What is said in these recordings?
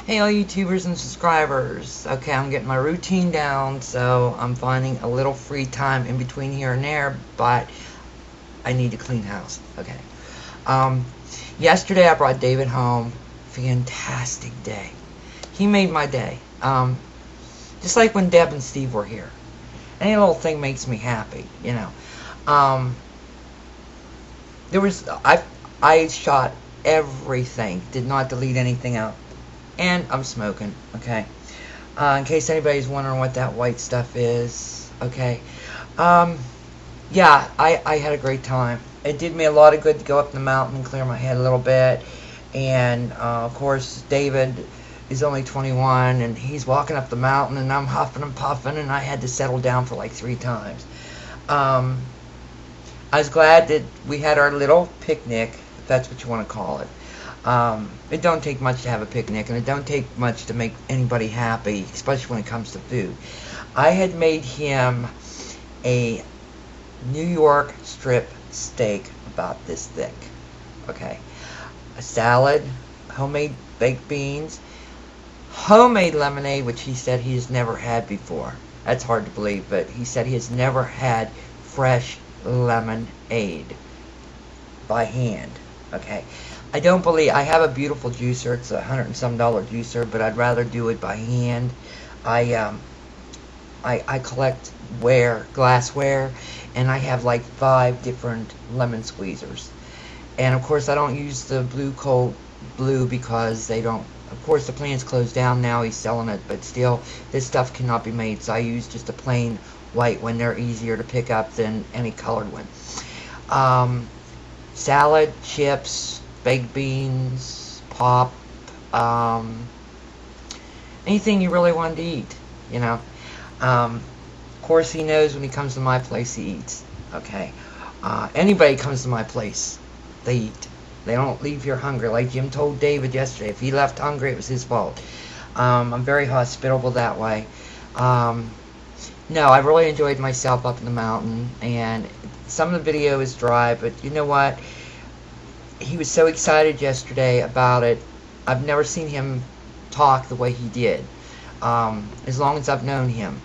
Hey all YouTubers and subscribers. Okay, I'm getting my routine down, so I'm finding a little free time in between here and there, but I need to clean house. Okay. Um, Yesterday I brought David home. Fantastic day. He made my day. Just like when Deb and Steve were here. Any little thing makes me happy. Um, there was I shot everything. Did not delete anything out. And I'm smoking, okay? In case anybody's wondering what that white stuff is, okay? Yeah, I had a great time. It did me a lot of good to go up the mountain and clear my head a little bit. And, of course, David is only 21, and he's walking up the mountain, and I'm huffing and puffing, and I had to settle down for like 3 times. I was glad that we had our little picnic, if that's what you want to call it. It don't take much to have a picnic, and it don't take much to make anybody happy, especially when it comes to food. I had made him a New York strip steak about this thick, okay? A salad, homemade baked beans, homemade lemonade, which he said he has never had before. That's hard to believe, but he said he has never had fresh lemonade by hand, okay? I don't believe, I have a beautiful juicer. It's $100 and some juicer, but I'd rather do it by hand. I collect glassware, and I have like 5 different lemon squeezers. And of course I don't use the Blue Coat Blue because they don't, of course the plant's closed down now, he's selling it, but still this stuff cannot be made, so I use just a plain white one. They're easier to pick up than any colored one. Salad, chips, baked beans, pop, anything you really want to eat. Of course he knows when he comes to my place he eats, okay? Anybody comes to my place, they eat. They don't leave here hungry. Like Jim told David yesterday, if he left hungry, it was his fault. I'm very hospitable that way. No, I really enjoyed myself up in the mountain, and some of the video is dry, but you know what? He was so excited yesterday about it. I've never seen him talk the way he did, as long as I've known him.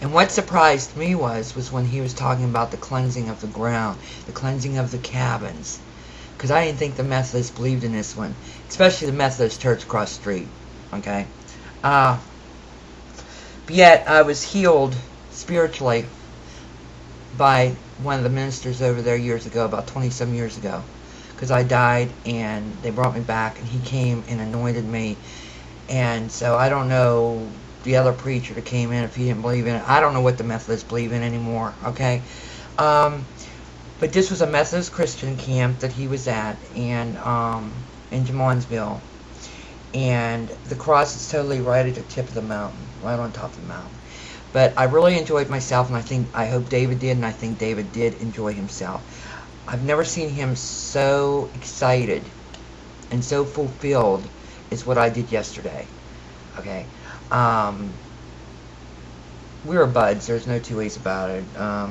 And what surprised me was when he was talking about the cleansing of the ground, the cleansing of the cabins, because I didn't think the Methodists believed in this one, especially the Methodist church across the street, okay? But yet I was healed spiritually by one of the ministers over there years ago, about 20-some years ago, because I died and they brought me back, and he came and anointed me. And so I don't know the other preacher that came in, if he didn't believe in it. I don't know what the Methodists believe in anymore, okay? But this was a Methodist Christian camp that he was at, and in Jamonsville, and the cross is totally right at the tip of the mountain, right on top of the mountain. But I really enjoyed myself, and I hope David did, and I think David did enjoy himself. I've never seen him so excited and so fulfilled as what I did yesterday. Okay, we were buds. There's no 2 ways about it.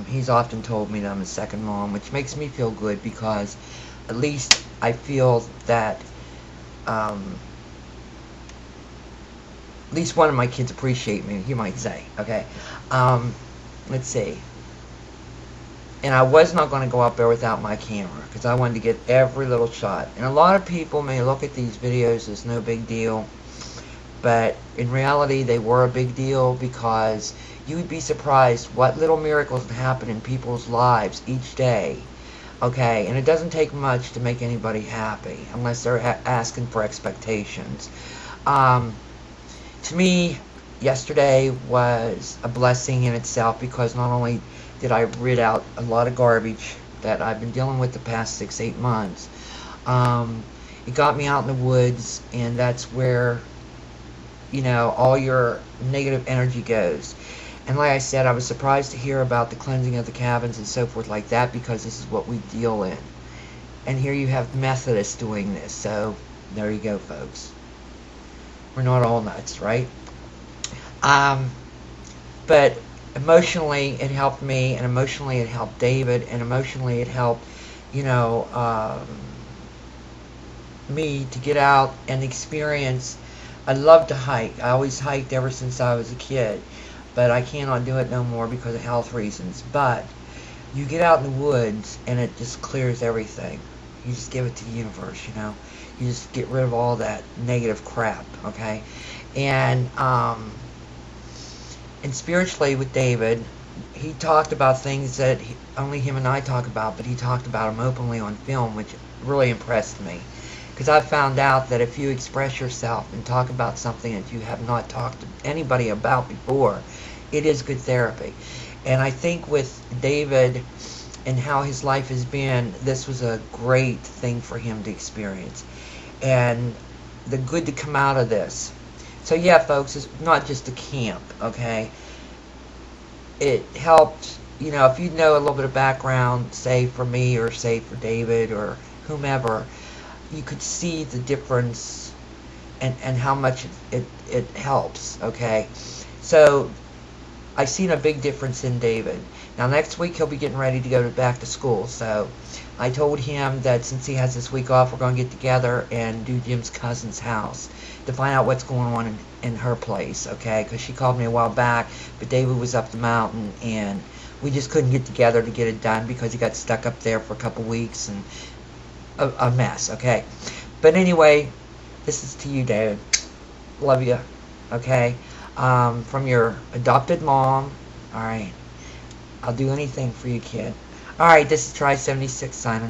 He's often told me that I'm his second mom, which makes me feel good, because at least I feel that at least one of my kids appreciate me, you might say, okay? Let's see. And I was not going to go up there without my camera, because I wanted to get every little shot. And a lot of people may look at these videos as no big deal, but in reality they were a big deal, because you would be surprised what little miracles happen in people's lives each day, okay? And it doesn't take much to make anybody happy, unless they're asking for expectations. To me, yesterday was a blessing in itself, because not only did I rid out a lot of garbage that I've been dealing with the past 6-8 months, it got me out in the woods, and that's where, all your negative energy goes. And like I said, I was surprised to hear about the cleansing of the cabins and so forth like that, because this is what we deal in. And here you have Methodists doing this, so there you go, folks. We're not all nuts, right? But emotionally it helped me, and emotionally it helped David, and emotionally it helped, me to get out and experience. I love to hike. I always hiked ever since I was a kid, but I cannot do it no more because of health reasons. But you get out in the woods and it just clears everything. You just give it to the universe, you know. You just get rid of all that negative crap, okay? And spiritually with David, he talked about things that only him and I talk about, but he talked about them openly on film, which really impressed me. Because I found out that if you express yourself and talk about something that you have not talked to anybody about before, it is good therapy. And I think with David and how his life has been, this was a great thing for him to experience. And the good to come out of this. So yeah, folks, it's not just a camp, okay? It helped, you know, if you know a little bit of background, say for me or say for David or whomever, you could see the difference and how much it helps, okay? So I've seen a big difference in David. Now next week he'll be getting ready to go back to school, so I told him that since he has this week off, we're going to get together and do Jim's cousin's house to find out what's going on in her place, okay? Because she called me a while back, but David was up the mountain, and we just couldn't get together to get it done because he got stuck up there for a couple weeks, and a mess, okay? But anyway, this is to you, David. Love you, okay? From your adopted mom, all right? I'll do anything for you, kid. All right, this is Try 76 signing.